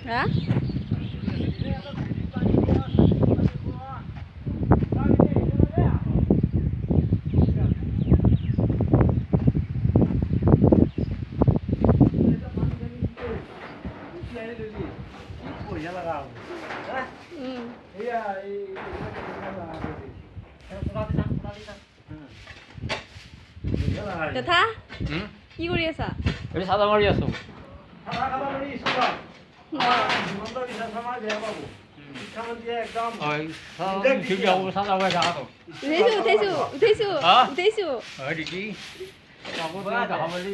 হা তথা কি কৰি আছা? এই চাদা মাৰি আছো। উঠাইছো হয় নেকি? দেখা পালি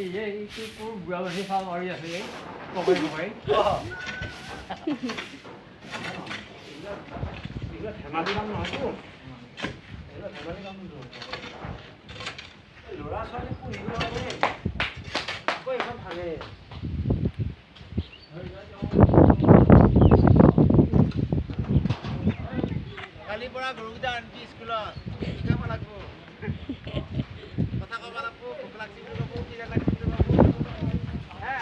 বুঢ়া মানুহে চাদা মাৰি আছে পকাই পকাই। ধেমালি কাম নহয়তো ধেমালি কাম ল'ৰা ছোৱালী পঢ়িব লাগে আকৌ এখন ভালে কালিৰ পৰা গৰুকেইটা আনকি স্কুলত শিকাব লাগিব কথা ক'ব লাগিব ভোক লাগছি বুলি ক'ব কি লাগছি বুলি ক'ব হে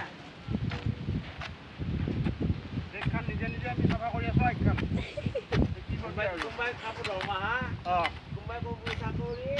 দেশখন নিজে নিজে আমি চাফা কৰি আছো একখান কোনোবাই খাব দৰমহা কোনোবাই ক'ব চাকৰি